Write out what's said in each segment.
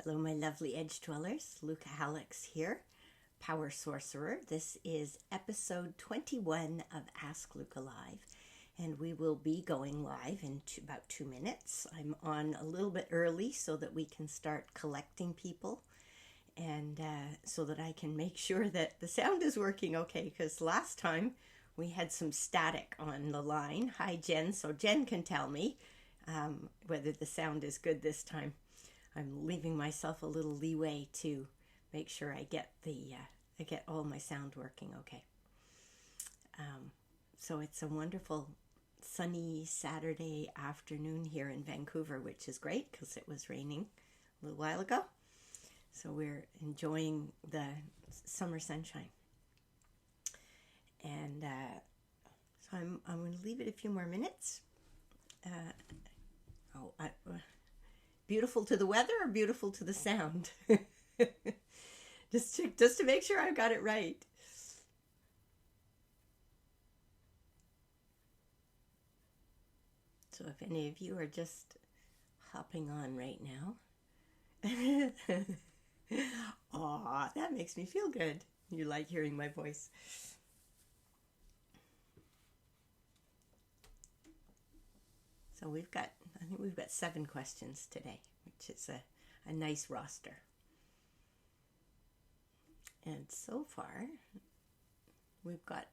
Hello, my lovely edge dwellers. Lucca here, Power Sorcerer. This is episode 21 of Ask Lucca Live, and we will be going live in about 2 minutes. I'm on a little bit early so that we can start collecting people and so that I can make sure that the sound is working okay, because last time we had some static on the line. Hi, Jen. So Jen can tell me whether the sound is good this time. I'm leaving myself a little leeway to make sure I get I get all my sound working okay. So it's a wonderful sunny Saturday afternoon here in Vancouver, which is great because it was raining a little while ago. So we're enjoying the summer sunshine. And so I'm going to leave it a few more minutes. Beautiful to the weather or beautiful to the sound? just to make sure I've got it right. So if any of you are just hopping on right now, aw, that makes me feel good. You like hearing my voice. So I think we've got 7 questions today, which is a nice roster. And so far, we've got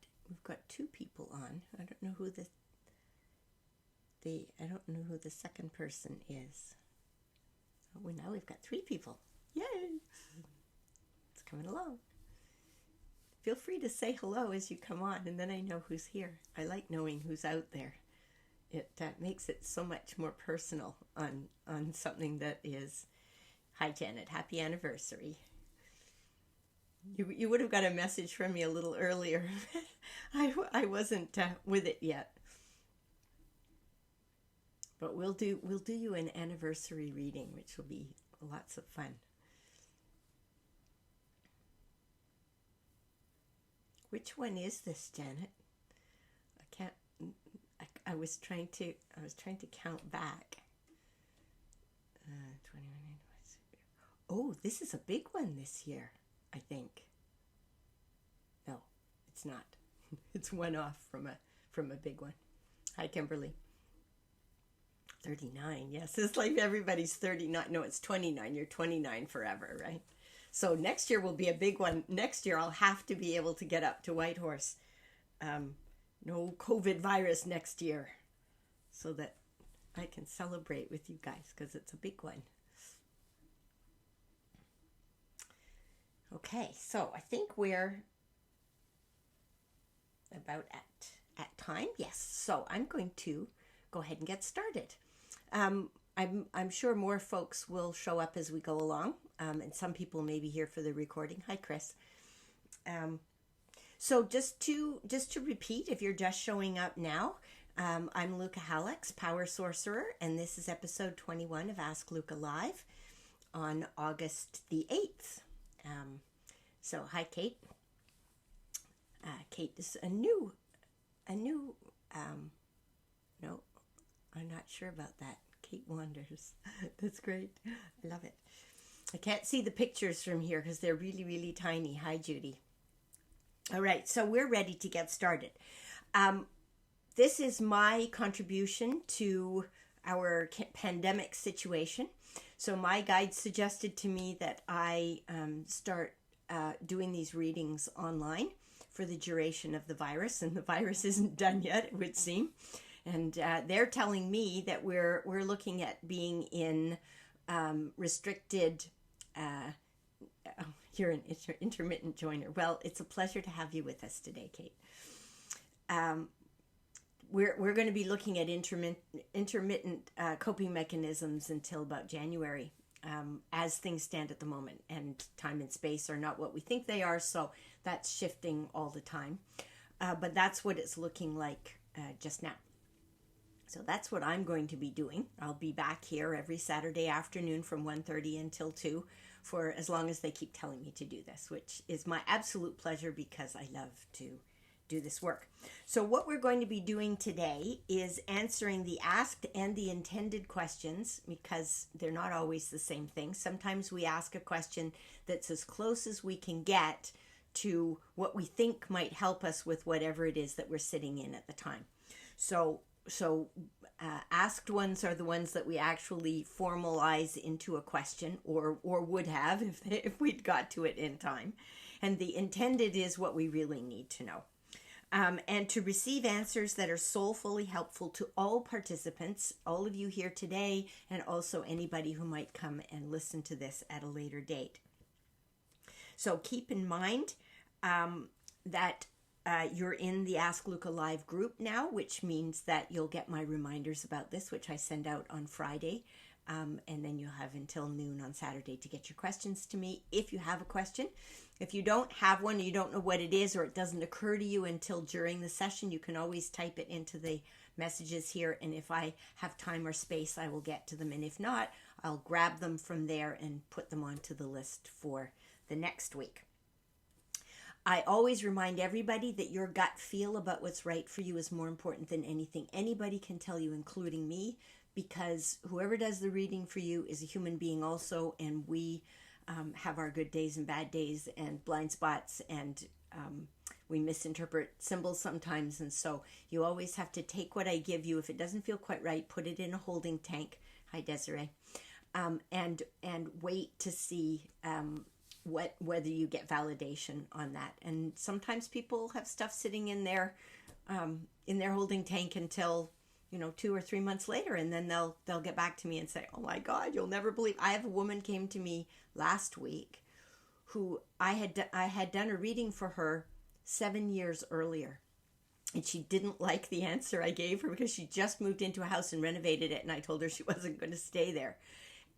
2 people on. I don't know who the second person is. Oh, now we've got 3 people. Yay! It's coming along. Feel free to say hello as you come on, and then I know who's here. I like knowing who's out there. It makes it so much more personal on something that is. Hi, Janet. Happy anniversary. You would have got a message from me a little earlier. I wasn't with it yet. But we'll do you an anniversary reading, which will be lots of fun. Which one is this, Janet? I can't. I was trying to count back. 21. Oh, this is a big one this year, I think. No, it's not. It's one off from a big one. Hi, Kimberly. 39. Yes, it's like everybody's 39. No, it's 29. You're 29 forever, right? So next year will be a big one. Next year I'll have to be able to get up to Whitehorse. No COVID virus next year, so that I can celebrate with you guys, because it's a big one. Okay, so I think we're about at time. Yes, so I'm going to go ahead and get started. I'm sure more folks will show up as we go along, and some people may be here for the recording. Hi, Chris. So just to repeat, if you're just showing up now, I'm Lucca Power Sorcerer, and this is episode 21 of Ask Lucca Live on August the 8th. So hi, Kate. Kate is a new. No, I'm not sure about that. Kate wanders. That's great. I love it. I can't see the pictures from here because they're really, really tiny. Hi, Judy. All right, so we're ready to get started. This is my contribution to our pandemic situation. So my guide suggested to me that I start doing these readings online for the duration of the virus, and the virus isn't done yet, it would seem. And they're telling me that we're looking at being in restricted. You're an intermittent joiner. Well, it's a pleasure to have you with us today, Kate. We're going to be looking at intermittent coping mechanisms until about January, as things stand at the moment, and time and space are not what we think they are, so that's shifting all the time. But that's what it's looking like just now. So that's what I'm going to be doing. I'll be back here every Saturday afternoon from 1:30 until 2 for as long as they keep telling me to do this, which is my absolute pleasure because I love to do this work. So what we're going to be doing today is answering the asked and the intended questions, because they're not always the same thing. Sometimes we ask a question that's as close as we can get to what we think might help us with whatever it is that we're sitting in at the time. So asked ones are the ones that we actually formalize into a question, or would have if we'd got to it in time. And the intended is what we really need to know. And to receive answers that are soulfully helpful to all participants, all of you here today, and also anybody who might come and listen to this at a later date. So keep in mind that you're in the Ask Lucca Live group now, which means that you'll get my reminders about this, which I send out on Friday. And then you'll have until noon on Saturday to get your questions to me if you have a question. If you don't have one, you don't know what it is, or it doesn't occur to you until during the session, you can always type it into the messages here. And if I have time or space, I will get to them. And if not, I'll grab them from there and put them onto the list for the next week. I always remind everybody that your gut feel about what's right for you is more important than anything anybody can tell you, including me, because whoever does the reading for you is a human being also, and we have our good days and bad days and blind spots, and we misinterpret symbols sometimes. And so you always have to take what I give you. If it doesn't feel quite right, put it in a holding tank. Hi, Desiree. And wait to see whether you get validation on that. And sometimes people have stuff sitting in their holding tank until 2 or 3 months later, and then they'll get back to me and say, "Oh my God, you'll never believe." I have a woman came to me last week who I had done a reading for her 7 years earlier, and she didn't like the answer I gave her because she just moved into a house and renovated it, and I told her she wasn't going to stay there.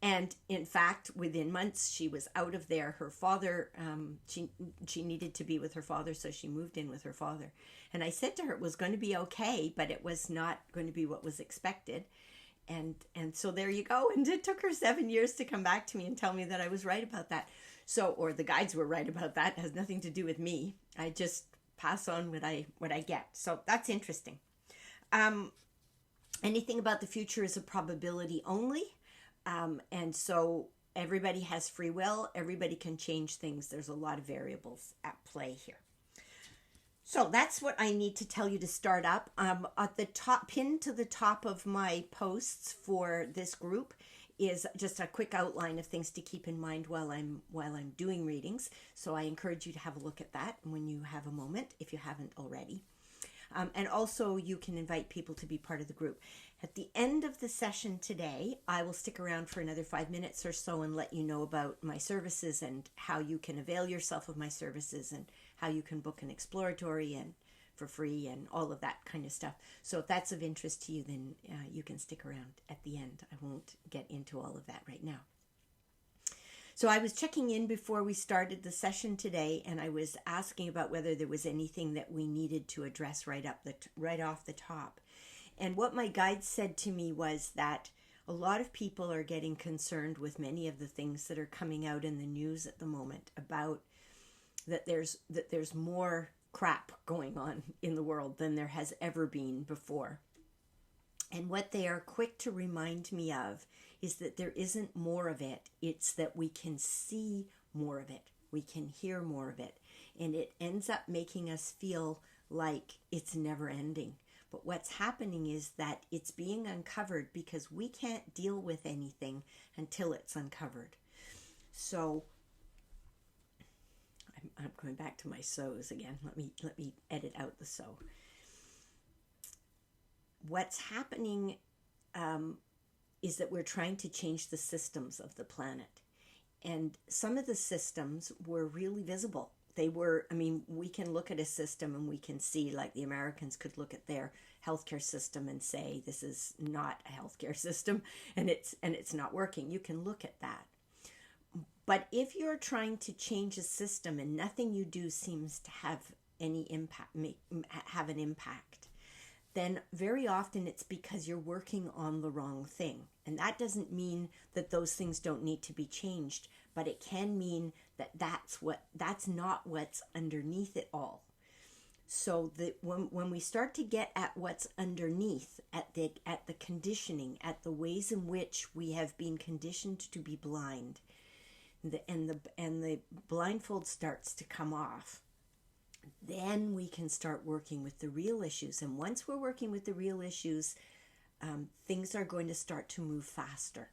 And in fact, within months, she was out of there. Her father, she needed to be with her father, so she moved in with her father. And I said to her it was going to be okay, but it was not going to be what was expected. And so there you go. And it took her 7 years to come back to me and tell me that I was right about that. So, or the guides were right about that. It has nothing to do with me. I just pass on what I get. So that's interesting. Anything about the future is a probability only. And so everybody has free will. Everybody can change things. There's a lot of variables at play here. So that's what I need to tell you to start up. At the top, pinned to the top of my posts for this group is just a quick outline of things to keep in mind while I'm doing readings. So I encourage you to have a look at that when you have a moment, if you haven't already. And also you can invite people to be part of the group. At the end of the session today, I will stick around for another 5 minutes or so and let you know about my services and how you can avail yourself of my services and how you can book an exploratory and for free and all of that kind of stuff. So if that's of interest to you, then you can stick around at the end. I won't get into all of that right now. So I was checking in before we started the session today, and I was asking about whether there was anything that we needed to address right off the top. And what my guide said to me was that a lot of people are getting concerned with many of the things that are coming out in the news at the moment about that there's more crap going on in the world than there has ever been before. And what they are quick to remind me of is that there isn't more of it. It's that we can see more of it. We can hear more of it. And it ends up making us feel like it's never ending. But what's happening is that it's being uncovered because we can't deal with anything until it's uncovered. So I'm going back to my so's again. Let me edit out the so. What's happening is that we're trying to change the systems of the planet. And some of the systems were really visible. We can look at a system and we can see, like the Americans could look at their healthcare system and say, this is not a healthcare system and it's not working. You can look at that. But if you're trying to change a system and nothing you do seems to have any impact, have an impact, then very often it's because you're working on the wrong thing. And that doesn't mean that those things don't need to be changed, but it can mean that that's not what's underneath it all. So that when we start to get at what's underneath, at the conditioning, at the ways in which we have been conditioned to be blind, and the blindfold starts to come off, then we can start working with the real issues. And once we're working with the real issues, things are going to start to move faster.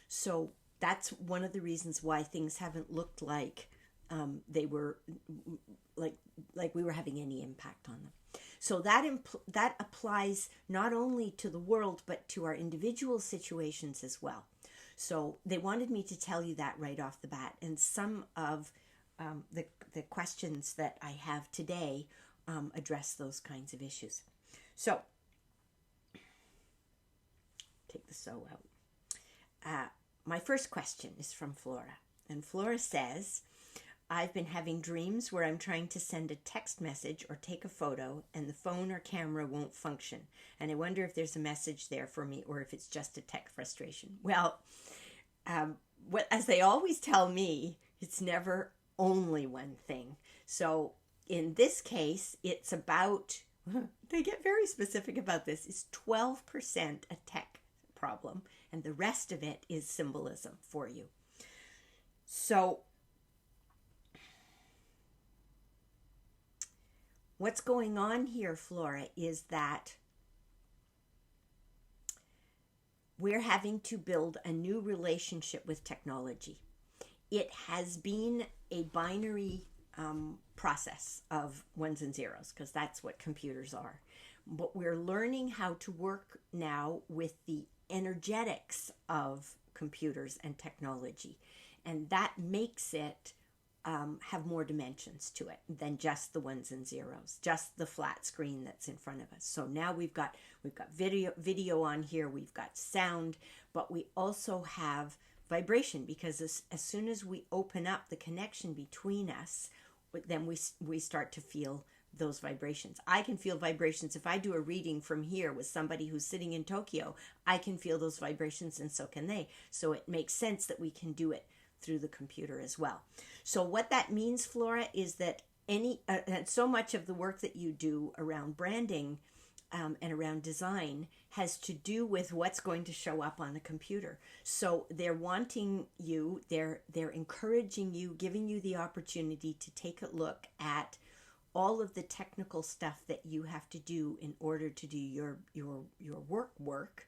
So that's one of the reasons why things haven't looked like they were like we were having any impact on them. So that applies not only to the world but to our individual situations as well. So they wanted me to tell you that right off the bat. And some of the questions that I have today address those kinds of issues. So take the so out. My first question is from Flora. And Flora says, I've been having dreams where I'm trying to send a text message or take a photo and the phone or camera won't function. And I wonder if there's a message there for me or if it's just a tech frustration. Well, as they always tell me, it's never only one thing. So in this case, it's about, they get very specific about this, it's 12% a tech problem and the rest of it is symbolism for you. So what's going on here, Flora, is that we're having to build a new relationship with technology. It has been a binary process of ones and zeros, because that's what computers are. But we're learning how to work now with the energetics of computers and technology. And that makes it have more dimensions to it than just the ones and zeros, just the flat screen that's in front of us. So now we've got video on here, we've got sound, but we also have vibration, because as soon as we open up the connection between us, then we start to feel those vibrations. I can feel vibrations. If I do a reading from here with somebody who's sitting in Tokyo, I can feel those vibrations and so can they. So it makes sense that we can do it through the computer as well. So what that means, Flora, is that so much of the work that you do around branding and around design has to do with what's going to show up on the computer. So they're wanting you, they're encouraging you, giving you the opportunity to take a look at all of the technical stuff that you have to do in order to do your work,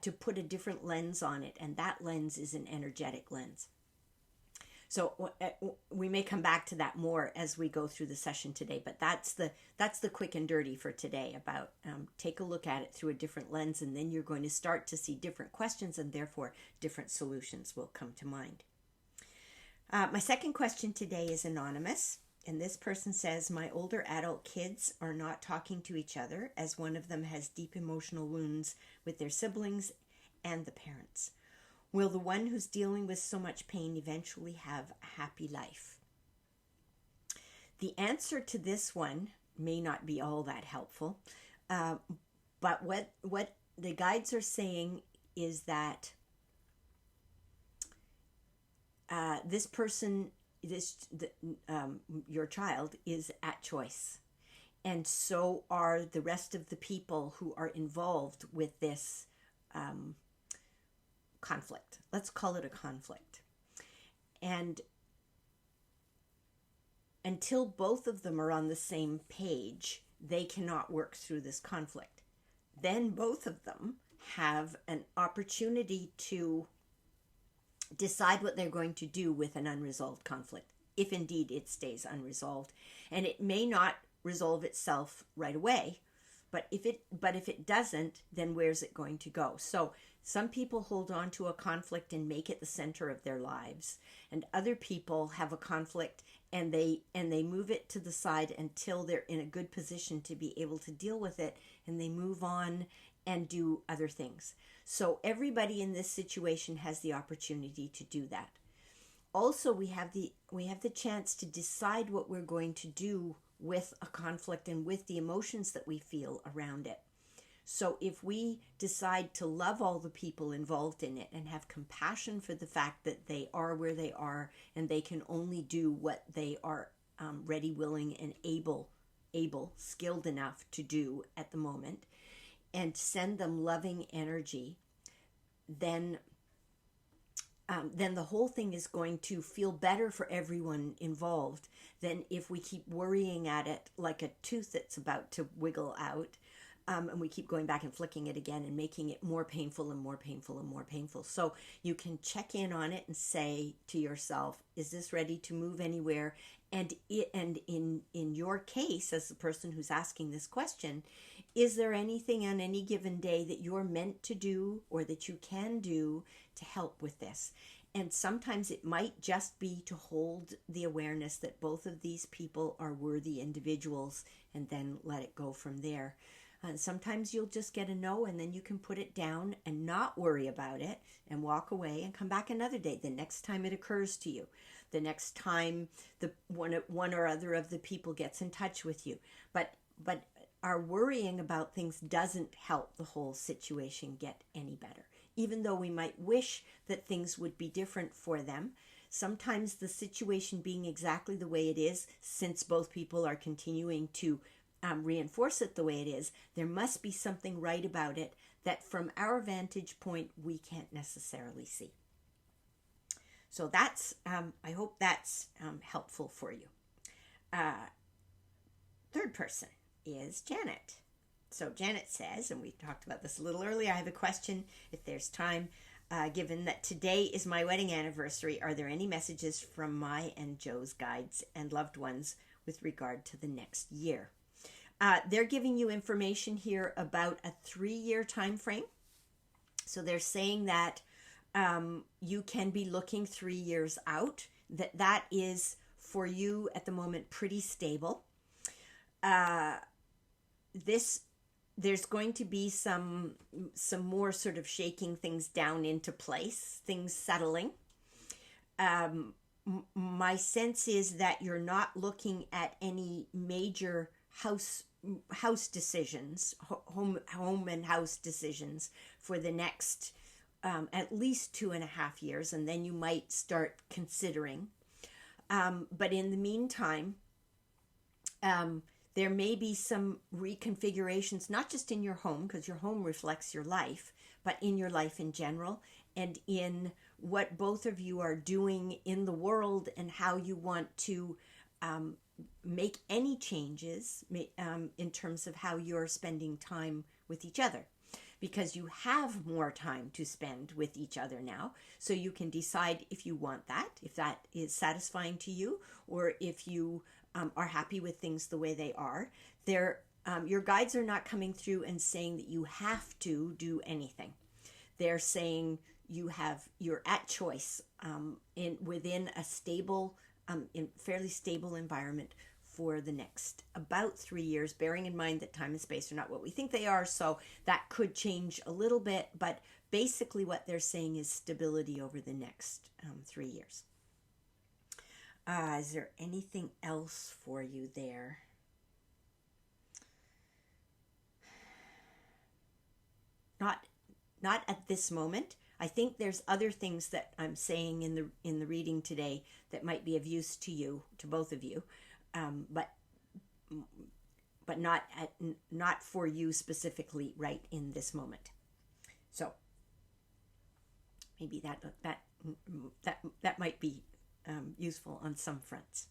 to put a different lens on it, and that lens is an energetic lens. So we may come back to that more as we go through the session today, but that's the quick and dirty for today about take a look at it through a different lens, and then you're going to start to see different questions, and therefore different solutions will come to mind. My second question today is anonymous, and this person says, my older adult kids are not talking to each other as one of them has deep emotional wounds with their siblings and the parents. Will the one who's dealing with so much pain eventually have a happy life? The answer to this one may not be all that helpful, but what the guides are saying is that this person, your child, is at choice, and so are the rest of the people who are involved with this conflict. Let's call it a conflict. And until both of them are on the same page, they cannot work through this conflict. Then both of them have an opportunity to decide what they're going to do with an unresolved conflict, if indeed it stays unresolved. And it may not resolve itself right away, but if it doesn't, then where's it going to go? So some people hold on to a conflict and make it the center of their lives, and other people have a conflict and they move it to the side until they're in a good position to be able to deal with it, and they move on and do other things. So everybody in this situation has the opportunity to do that. Also, we have the chance to decide what we're going to do with a conflict and with the emotions that we feel around it. So if we decide to love all the people involved in it and have compassion for the fact that they are where they are and they can only do what they are ready, willing, and able able, skilled enough to do at the moment, and send them loving energy, then the whole thing is going to feel better for everyone involved than if we keep worrying at it like a tooth that's about to wiggle out. And we keep going back and flicking it again and making it more painful and more painful and more painful. So you can check in on it and say to yourself, is this ready to move anywhere? And in your case, as the person who's asking this question, is there anything on any given day that you're meant to do or that you can do to help with this? And sometimes it might just be to hold the awareness that both of these people are worthy individuals and then let it go from there. Sometimes you'll just get a no, and then you can put it down and not worry about it and walk away and come back another day. The next time it occurs to you, the next time the one or other of the people gets in touch with you. But our worrying about things doesn't help the whole situation get any better. Even though we might wish that things would be different for them, sometimes the situation being exactly the way it is, since both people are continuing to reinforce it the way it is, there must be something right about it that from our vantage point we can't necessarily see. So that's, I hope that's helpful for you. Third person is Janet. So Janet says, and we talked about this a little earlier, I have a question if there's time. Given that today is my wedding anniversary, are there any messages from my and Joe's guides and loved ones with regard to the next year? They're giving you information here about a 3-year time frame. So they're saying that you can be looking 3 years out. That is for you at the moment pretty stable. There's going to be some more sort of shaking things down into place, things settling. My sense is that you're not looking at any major house decisions, home and house decisions for the next at least 2.5 years, and then you might start considering. But in the meantime, there may be some reconfigurations, not just in your home, because your home reflects your life, but in your life in general, and in what both of you are doing in the world and how you want to make any changes in terms of how you're spending time with each other. Because you have more time to spend with each other now, so you can decide if you want that, if that is satisfying to you, or if you are happy with things the way they are. Your guides are not coming through and saying that you have to do anything. They're saying you're at choice within a stable, fairly stable environment for the next about 3 years, bearing in mind that time and space are not what we think they are, so that could change a little bit, but basically what they're saying is stability over the next 3 years. Is there anything else for you there? Not at this moment. I think there's other things that I'm saying in the reading today that might be of use to you, to both of you, but not for you specifically right in this moment. So maybe that might be useful on some fronts.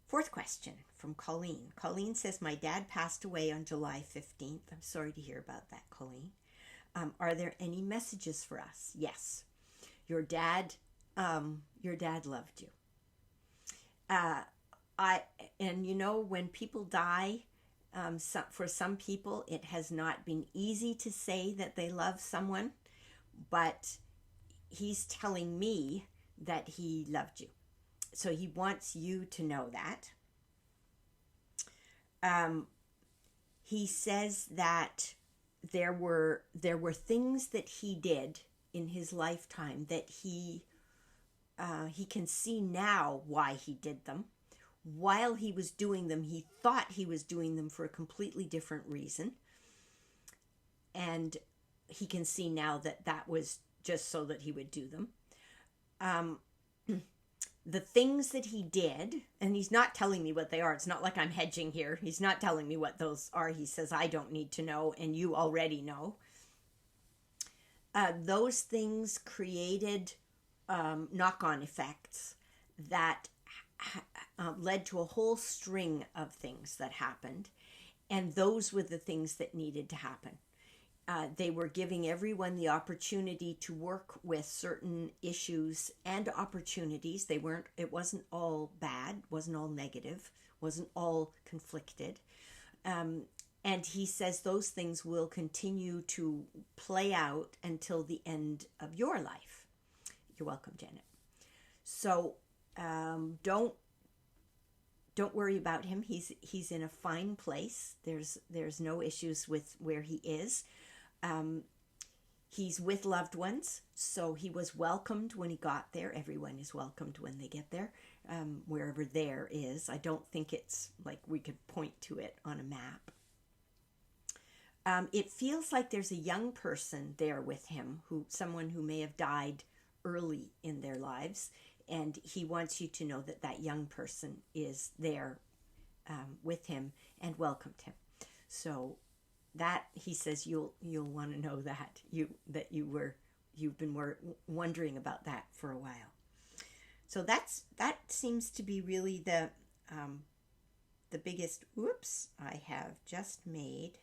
Fourth question from Colleen. Colleen says, my dad passed away on July 15th. I'm sorry to hear about that, Colleen. Are there any messages for us? Yes. Your dad loved you. And you know, when people die, for some people, it has not been easy to say that they love someone, but he's telling me that he loved you. So he wants you to know that. He says that there were things that he did in his lifetime that he can see now why he did them. While he was doing them, he thought he was doing them for a completely different reason. And he can see now that was just so that he would do them. the things that he did, and he's not telling me what they are. It's not like I'm hedging here. He's not telling me what those are. He says, I don't need to know, and you already know. Those things created knock-on effects that led to a whole string of things that happened. And those were the things that needed to happen. They were giving everyone the opportunity to work with certain issues and opportunities. It wasn't all bad, wasn't all negative, wasn't all conflicted. And he says those things will continue to play out until the end of your life. You're welcome, Janet. So don't worry about him. He's in a fine place. There's no issues with where he is. He's with loved ones, so he was welcomed when he got there. Everyone is welcomed when they get there, wherever there is. I don't think it's like we could point to it on a map. It feels like there's a young person there with him, someone who may have died early in their lives, and he wants you to know that that young person is there with him and welcomed him. So that, he says, you'll want to know that you've been wondering about that for a while. So that seems to be really the biggest. Whoops! I have just made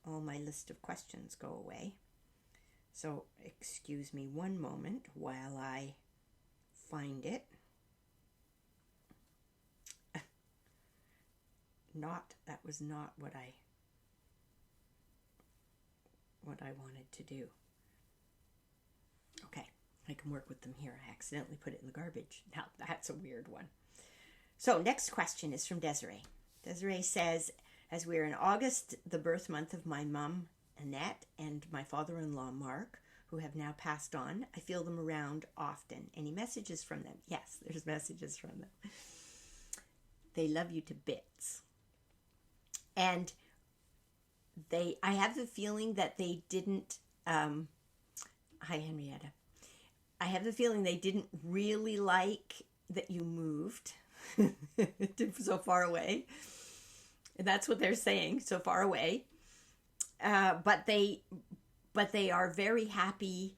all my list of questions go away. So excuse me one moment while I find it. That was not what I wanted to do. Okay, I can work with them here. I accidentally put it in the garbage. Now that's a weird one. So next question is from Desiree. Desiree says, as we're in August, the birth month of my mom, Annette, and my father-in-law, Mark, who have now passed on, I feel them around often. Any messages from them? Yes, there's messages from them. They love you to bits. And I have the feeling that they didn't, hi Henrietta. I have the feeling they didn't really like that you moved so far away. And that's what they're saying, so far away. But they are very happy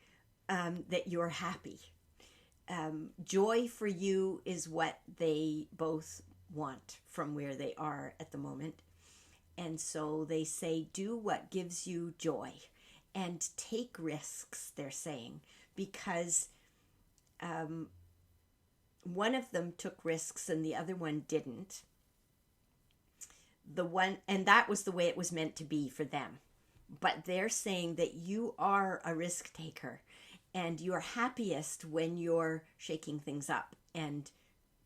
that you're happy. Joy for you is what they both want from where they are at the moment. And so they say, do what gives you joy and take risks, they're saying, because one of them took risks and the other one didn't. And that was the way it was meant to be for them. But they're saying that you are a risk taker and you're happiest when you're shaking things up and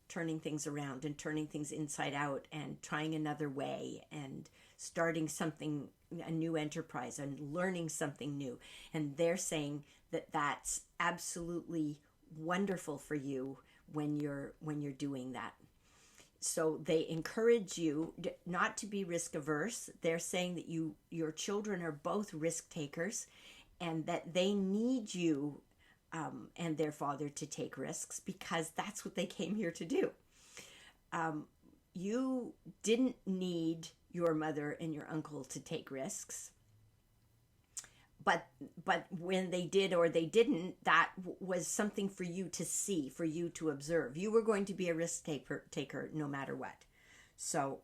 turning things around and turning things inside out and trying another way and starting something, a new enterprise, and learning something new. And they're saying that that's absolutely wonderful for you when you're doing that. So they encourage you not to be risk averse. They're saying that your children are both risk takers and that they need you and their father to take risks because that's what they came here to do. You didn't need your mother and your uncle to take risks. But when they did or they didn't, that was something for you to see, for you to observe. You were going to be a risk taker no matter what. So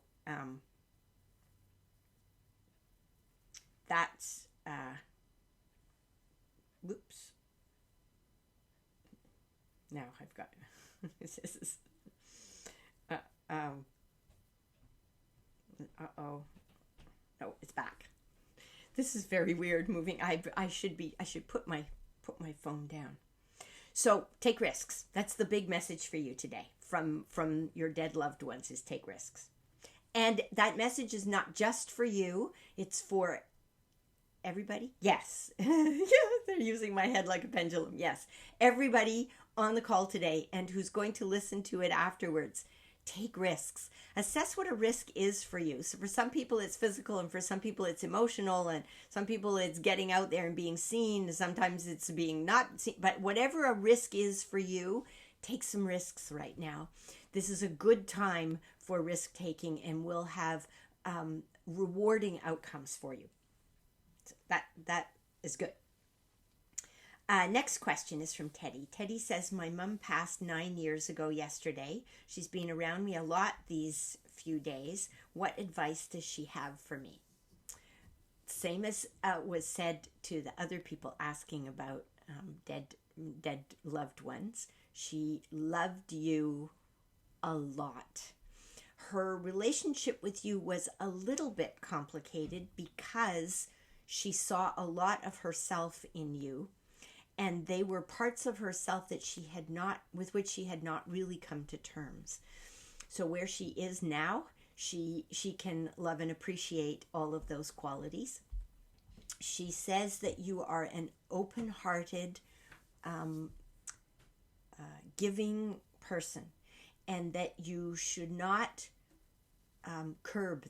that's, whoops. Now I've got, this is, uh-oh. No, it's back. This is very weird moving. I should put my phone down. So take risks. That's the big message for you today from your dead loved ones, is take risks. And that message is not just for you. It's for everybody. Yes. Yeah, they're using my head like a pendulum. Yes. Everybody on the call today and who's going to listen to it afterwards. Take risks. Assess what a risk is for you. So for some people it's physical, and for some people it's emotional, and some people it's getting out there and being seen. Sometimes it's being not seen. But whatever a risk is for you, take some risks right now. This is a good time for risk taking and will have rewarding outcomes for you. So that is good. Next question is from Teddy. Teddy says, my mom passed 9 years ago yesterday. She's been around me a lot these few days. What advice does she have for me? Same as was said to the other people asking about dead loved ones. She loved you a lot. Her relationship with you was a little bit complicated because she saw a lot of herself in you, and they were parts of herself that with which she had not really come to terms. So where she is now, she can love and appreciate all of those qualities. She says that you are an open-hearted, giving person, and that you should not curb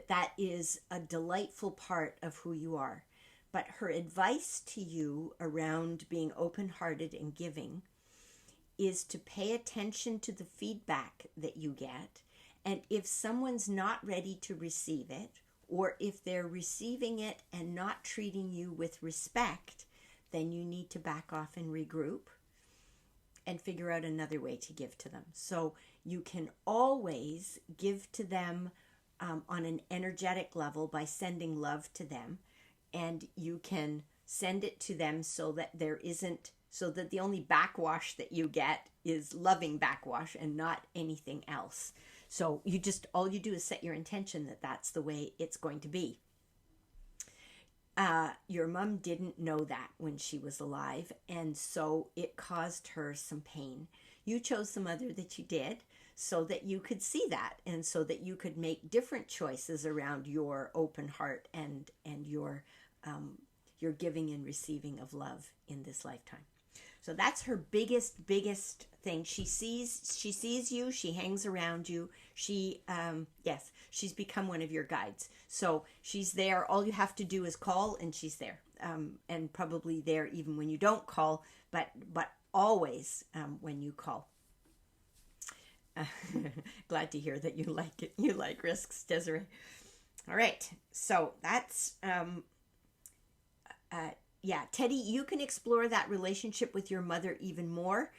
that is a delightful part of who you are. But her advice to you around being open-hearted and giving is to pay attention to the feedback that you get, and if someone's not ready to receive it, or if they're receiving it and not treating you with respect, then you need to back off and regroup and figure out another way to give to them. So you can always give to them on an energetic level by sending love to them, and you can send it to them so that the only backwash that you get is loving backwash and not anything else. So all you do is set your intention that that's the way it's going to be. Your mom didn't know that when she was alive, and so it caused her some pain. You chose the mother that you did so that you could see that, and so that you could make different choices around your open heart and your giving and receiving of love in this lifetime. So that's her biggest thing. She sees you, she hangs around you. She's become one of your guides. So she's there. All you have to do is call and she's there. And probably there even when you don't call, but always when you call. Glad to hear that you like it. You like risks, Desiree. All right. So that's Teddy, you can explore that relationship with your mother even more,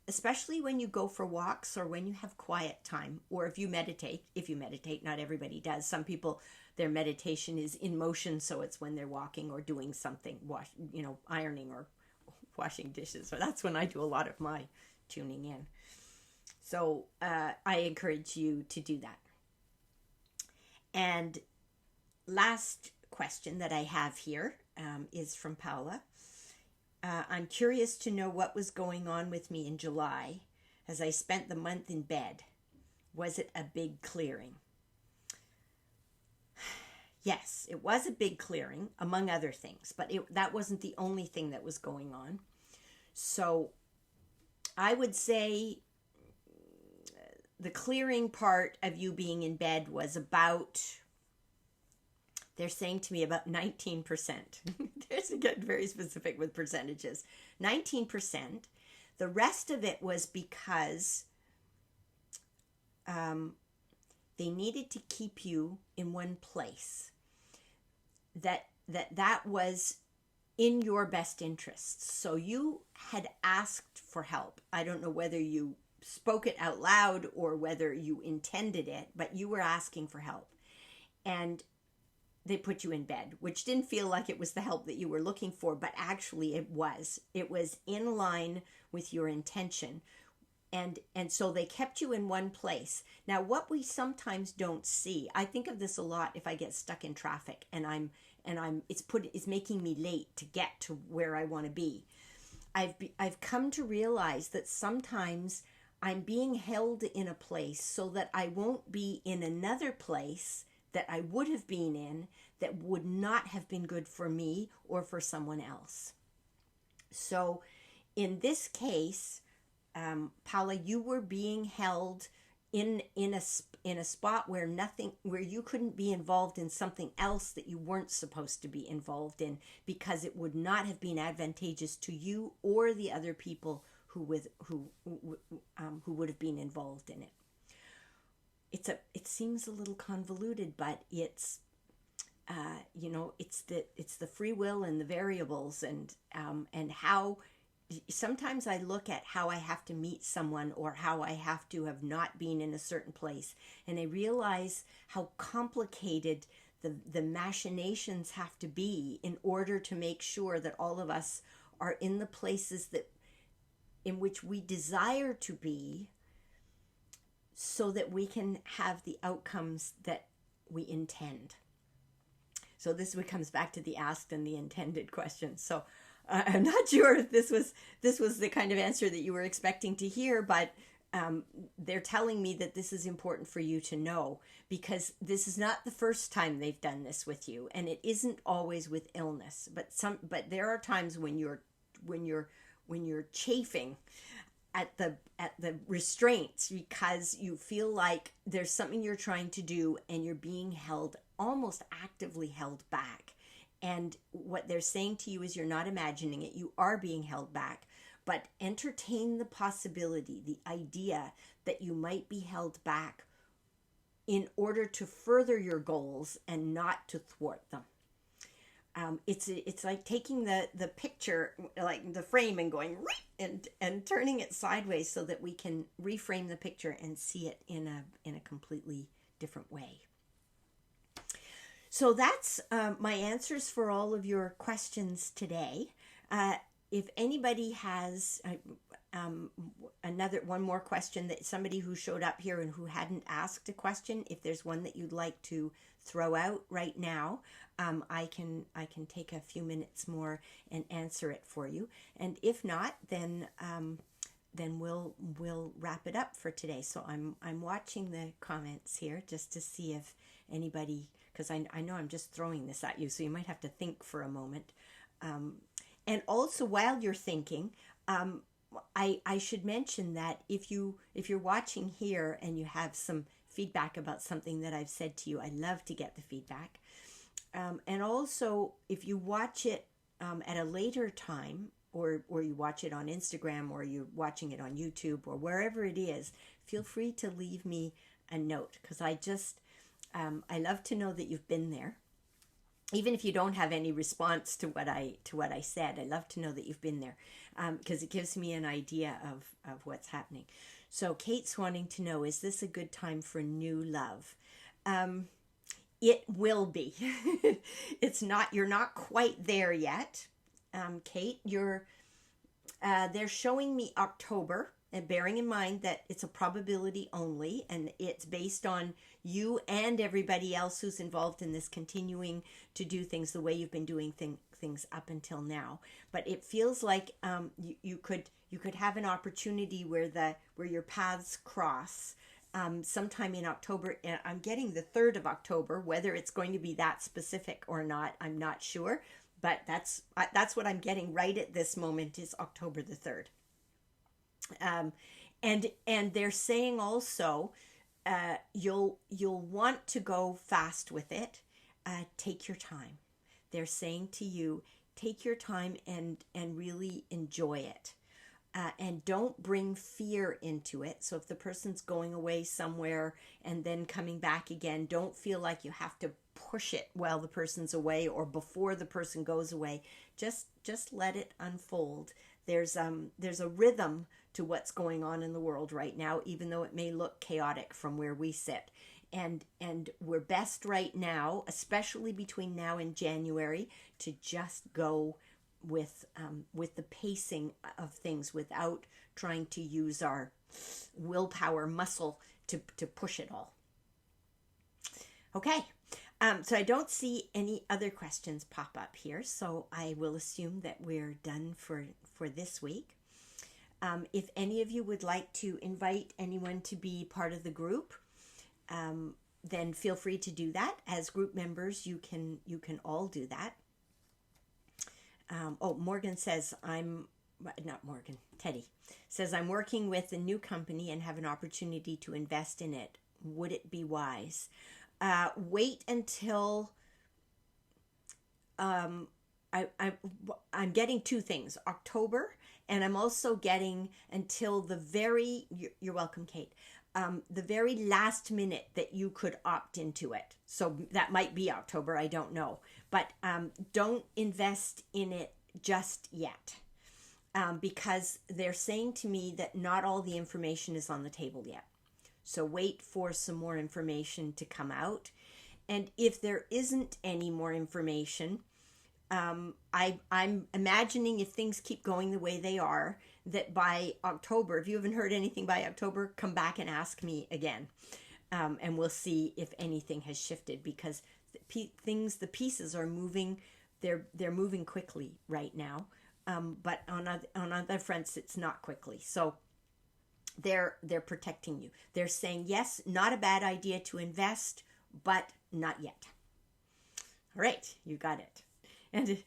especially when you go for walks or when you have quiet time, or if you meditate. Not everybody does. Some people, their meditation is in motion, so it's when they're walking or doing something, ironing or washing dishes. So that's when I do a lot of my tuning in. So I encourage you to do that. And last question that I have here is from Paula. I'm curious to know what was going on with me in July as I spent the month in bed. Was it a big clearing? Yes, it was a big clearing, among other things, but that wasn't the only thing that was going on. So I would say the clearing part of you being in bed was about, they're saying to me, about 19%. There's to get very specific with percentages. 19%. The rest of it was because they needed to keep you in one place. That was in your best interests. So you had asked for help. I don't know whether you spoke it out loud or whether you intended it, but you were asking for help. And they put you in bed, which didn't feel like it was the help that you were looking for, but actually it was. It was in line with your intention. And so they kept you in one place. Now, what we sometimes don't see, I think of this a lot if I get stuck in traffic and it's making me late to get to where I want to be. I've come to realize that sometimes I'm being held in a place so that I won't be in another place that I would have been in that would not have been good for me or for someone else. So in this case, Paula, you were being held in a spot where you couldn't be involved in something else that you weren't supposed to be involved in, because it would not have been advantageous to you or the other people who would have been involved in it. It seems a little convoluted, but it's it's the free will and the variables, and how sometimes I look at how I have to meet someone, or how I have to have not been in a certain place, and I realize how complicated the machinations have to be in order to make sure that all of us are in the places in which we desire to be, so that we can have the outcomes that we intend. So this comes back to the asked and the intended question. So I'm not sure if this was the kind of answer that you were expecting to hear, but they're telling me that this is important for you to know, because this is not the first time they've done this with you, and it isn't always with illness. But there are times when you're chafing at the restraints, because you feel like there's something you're trying to do and you're being held, almost actively held back. And what they're saying to you is, you're not imagining it, you are being held back. But entertain the possibility, the idea that you might be held back in order to further your goals and not to thwart them. It's like taking the picture, like the frame, and going and turning it sideways so that we can reframe the picture and see it in a completely different way. So that's my answers for all of your questions today. If anybody has one more question, that somebody who showed up here and who hadn't asked a question, if there's one that you'd like to throw out right now, I can take a few minutes more and answer it for you. And if not, then we'll wrap it up for today. So I'm watching the comments here just to see if anybody, because I know I'm just throwing this at you, so you might have to think for a moment. And also, while you're thinking, I should mention that if you're watching here and you have some feedback about something that I've said to you, I love to get the feedback. And also, if you watch it at a later time, or you watch it on Instagram, or you're watching it on YouTube, or wherever it is, feel free to leave me a note, because I love to know that you've been there. Even if you don't have any response to what I said, I love to know that you've been there, because it gives me an idea of what's happening. So Kate's wanting to know, is this a good time for new love? It will be. You're not quite there yet, Kate. They're showing me October, and bearing in mind that it's a probability only, and it's based on you and everybody else who's involved in this continuing to do things the way you've been doing things up until now. But it feels like you could have an opportunity where your paths cross sometime in October. I'm getting the 3rd of October. Whether it's going to be that specific or not, I'm not sure. But that's what I'm getting right at this moment, is October the 3rd. And they're saying also, you'll want to go fast with it. Take your time. They're saying to you, take your time and really enjoy it. And don't bring fear into it. So if the person's going away somewhere and then coming back again, don't feel like you have to push it while the person's away or before the person goes away. Just let it unfold. There's a rhythm to what's going on in the world right now, even though it may look chaotic from where we sit. And we're best right now, especially between now and January, to just go with the pacing of things without trying to use our willpower muscle to push it all. Okay. So I don't see any other questions pop up here, so I will assume that we're done for this week. If any of you would like to invite anyone to be part of the group, then feel free to do that. As group members, you can all do that. Morgan says, Teddy says, I'm working with a new company and have an opportunity to invest in it. Would it be wise? Wait until, I'm getting two things, October And I'm also getting until you're welcome, Kate, the very last minute that you could opt into it. So that might be October, I don't know. But don't invest in it just yet. Because they're saying to me that not all the information is on the table yet. So wait for some more information to come out. And if there isn't any more information, I'm imagining if things keep going the way they are, that by October, if you haven't heard anything by October, come back and ask me again. And we'll see if anything has shifted, because the pieces are moving. They're moving quickly right now. But on other fronts, it's not quickly. So they're protecting you. They're saying, yes, not a bad idea to invest, but not yet. All right, you got it. And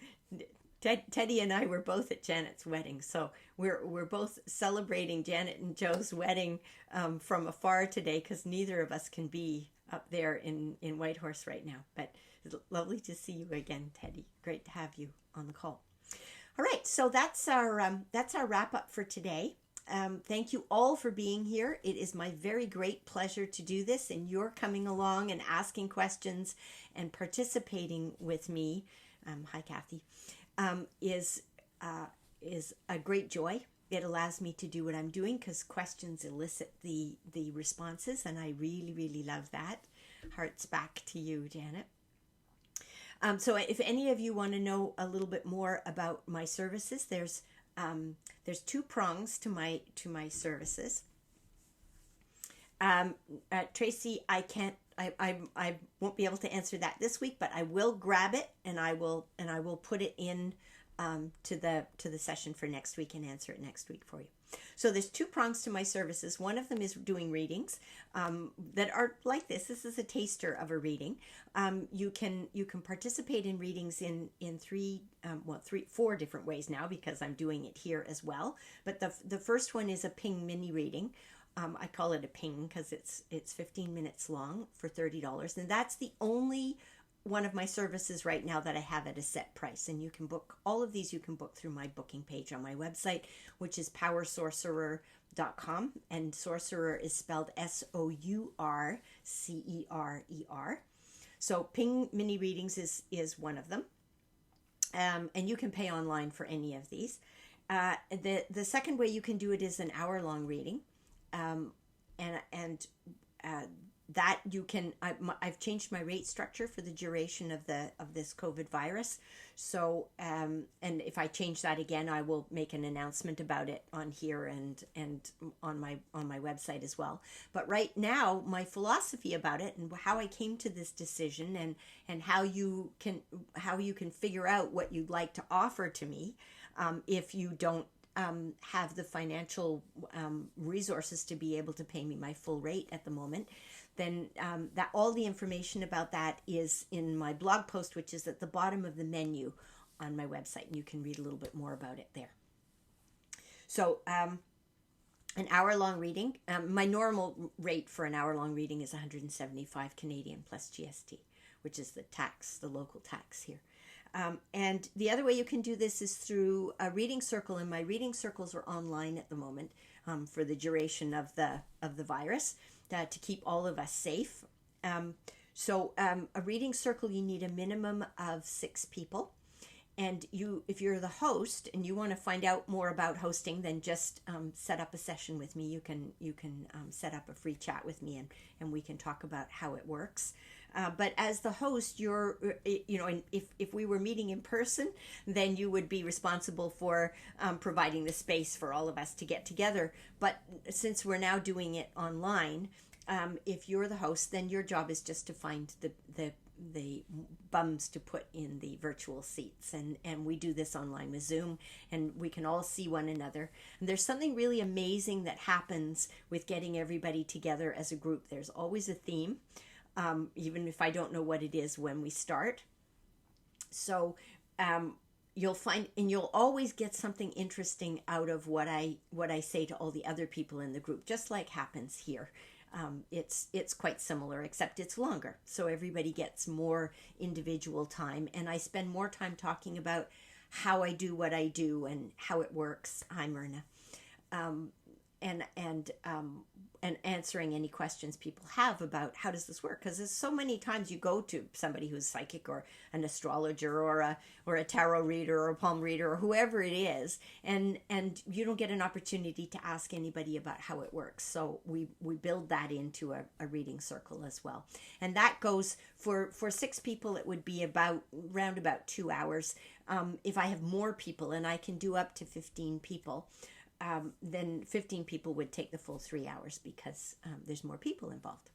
Teddy and I were both at Janet's wedding, so we're both celebrating Janet and Joe's wedding from afar today, because neither of us can be up there in Whitehorse right now. But it's lovely to see you again, Teddy. Great to have you on the call. All right, so that's our wrap up for today. Thank you all for being here. It is my very great pleasure to do this, and you're coming along and asking questions and participating with me. Hi, Kathy. Is a great joy. It allows me to do what I'm doing, because questions elicit the responses, and I really, really love that. Hearts back to you, Janet. So if any of you want to know a little bit more about my services, there's two prongs to my services. Tracy, I won't be able to answer that this week, but I will grab it and I will put it in to the session for next week and answer it next week for you. So there's two prongs to my services. One of them is doing readings that are like this. This is a taster of a reading. You can participate in readings in four different ways now, because I'm doing it here as well. But the first one is a ping mini reading. I call it a ping because it's 15 minutes long for $30, and that's the only one of my services right now that I have at a set price. And you can book all of these. You can book through my booking page on my website, which is powersorcerer.com, and sorcerer is spelled SOURCERER. So ping mini readings is one of them, and you can pay online for any of these. The second way you can do it is an hour-long reading. That you can, I've changed my rate structure for the duration of this COVID virus. So, and if I change that again, I will make an announcement about it on here and on my website as well. But right now, my philosophy about it and how I came to this decision and how you can figure out what you'd like to offer to me, if you don't have the financial resources to be able to pay me my full rate at the moment, then that all the information about that is in my blog post, which is at the bottom of the menu on my website, and you can read a little bit more about it there. So an hour-long reading, my normal rate for an hour-long reading is 175 Canadian plus GST, which is the local tax here. And the other way you can do this is through a reading circle, and my reading circles are online at the moment for the duration of the virus, to keep all of us safe. So a reading circle, you need a minimum of 6 people. And if you're the host and you want to find out more about hosting, then just set up a session with me. You can set up a free chat with me, and we can talk about how it works. But as the host, if we were meeting in person, then you would be responsible for providing the space for all of us to get together. But since we're now doing it online, if you're the host, then your job is just to find the bums to put in the virtual seats, and we do this online with Zoom, and we can all see one another. And there's something really amazing that happens with getting everybody together as a group. There's always a theme, even if I don't know what it is when we start. So you'll find, and you'll always get something interesting out of what I say to all the other people in the group, just like happens here. It's quite similar, except it's longer. So everybody gets more individual time, and I spend more time talking about how I do what I do and how it works. Hi, Myrna. Um, and answering any questions people have about how does this work, because there's so many times you go to somebody who's psychic or an astrologer or a tarot reader or a palm reader or whoever it is, and you don't get an opportunity to ask anybody about how it works. So we build that into a reading circle as well, and that goes for 6 people. It would be around about 2 hours. If I have more people, and I can do up to 15 people, then 15 people would take the full 3 hours, because there's more people involved.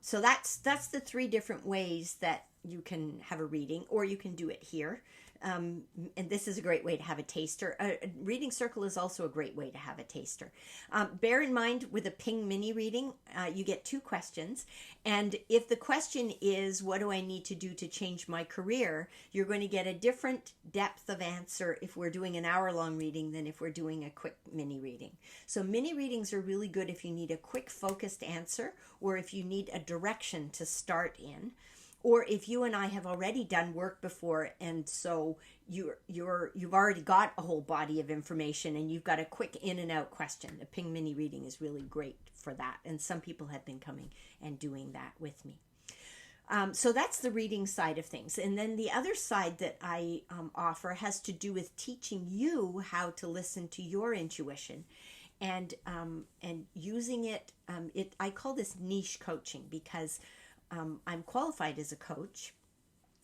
So that's the 3 different ways that you can have a reading, or you can do it here. And this is a great way to have a taster. A reading circle is also a great way to have a taster. Bear in mind, with a Ping mini reading, you get 2 questions. And if the question is, what do I need to do to change my career? You're going to get a different depth of answer if we're doing an hour-long reading than if we're doing a quick mini reading. So mini readings are really good if you need a quick, focused answer, or if you need a direction to start in. Or if you and I have already done work before, and so you've already got a whole body of information and you've got a quick in and out question. A Ping mini reading is really great for that, and some people have been coming and doing that with me. So that's the reading side of things. And then the other side that I offer has to do with teaching you how to listen to your intuition, and using it. I call this niche coaching, because I'm qualified as a coach.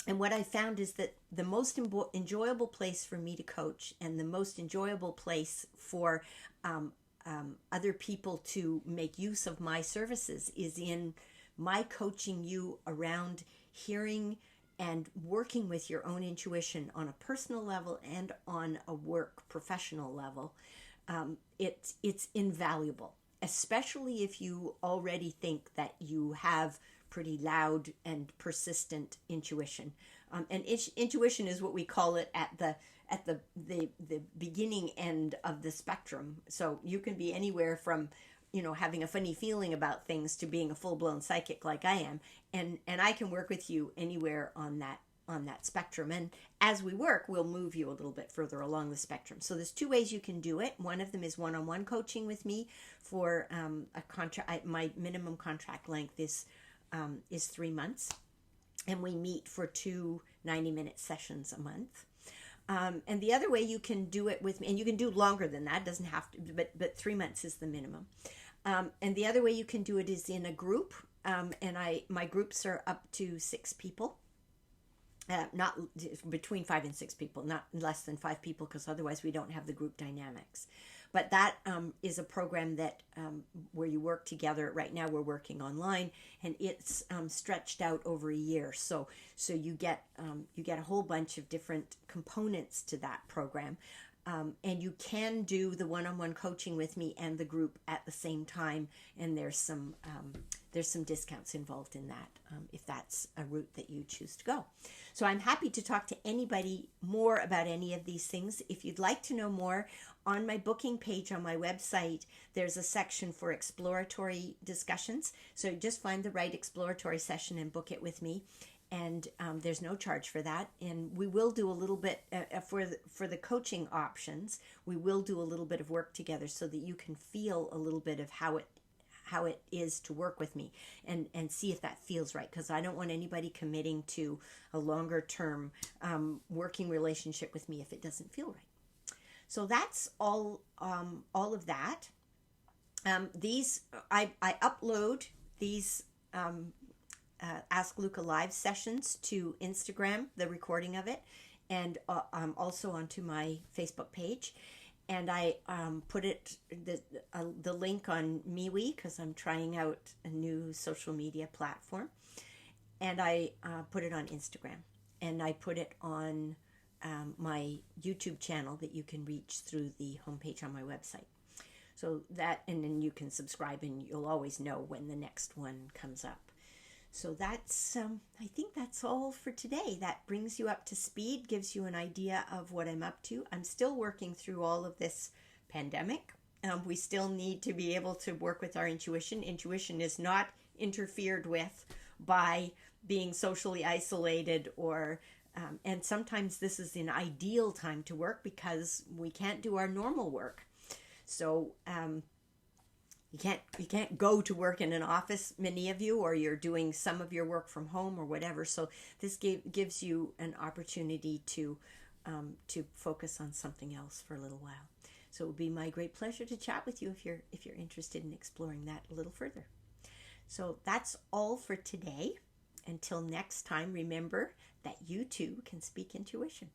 And what I found is that the most enjoyable place for me to coach, and the most enjoyable place for other people to make use of my services, is in my coaching you around hearing and working with your own intuition on a personal level and on a work professional level. It's invaluable, especially if you already think that you have pretty loud and persistent intuition. And intuition is what we call it at the beginning end of the spectrum. So you can be anywhere from, having a funny feeling about things to being a full-blown psychic like I am, and I can work with you anywhere on that spectrum. And as we work, we'll move you a little bit further along the spectrum. So there's 2 ways you can do it. One of them is one-on-one coaching with me for a contract. My minimum contract length is 3 months, and we meet for 2 90-minute sessions a month. And the other way you can do it with me, and you can do longer than that, doesn't have to, but 3 months is the minimum. And the other way you can do it is in a group, and my groups are up to 6 people. Not between 5 and 6 people, not less than 5 people, because otherwise we don't have the group dynamics. But that is a program that where you work together. Right now we're working online, and it's stretched out over a year. So you get a whole bunch of different components to that program. And you can do the one-on-one coaching with me and the group at the same time, and there's some discounts involved in that if that's a route that you choose to go. So I'm happy to talk to anybody more about any of these things. If you'd like to know more, on my booking page on my website, there's a section for exploratory discussions. So just find the right exploratory session and book it with me. And there's no charge for that. And we will do a little bit for the coaching options. We will do a little bit of work together so that you can feel a little bit of how it is to work with me, and see if that feels right. Because I don't want anybody committing to a longer term working relationship with me if it doesn't feel right. So that's all of that. These I upload these. Ask Lucca live sessions to Instagram, the recording of it, and also onto my Facebook page. And I put the link on MeWe, because I'm trying out a new social media platform. And I put it on Instagram. And I put it on my YouTube channel that you can reach through the homepage on my website. So that, and then you can subscribe, and you'll always know when the next one comes up. So that's, I think that's all for today. That brings you up to speed, gives you an idea of what I'm up to. I'm still working through all of this pandemic. We still need to be able to work with our intuition. Intuition is not interfered with by being socially isolated or And sometimes this is an ideal time to work because we can't do our normal work. So you can't go to work in an office, many of you, or you're doing some of your work from home or whatever. So this gives you an opportunity to focus on something else for a little while. So it would be my great pleasure to chat with you if you're interested in exploring that a little further. So that's all for today. Until next time, remember that you too can speak intuition.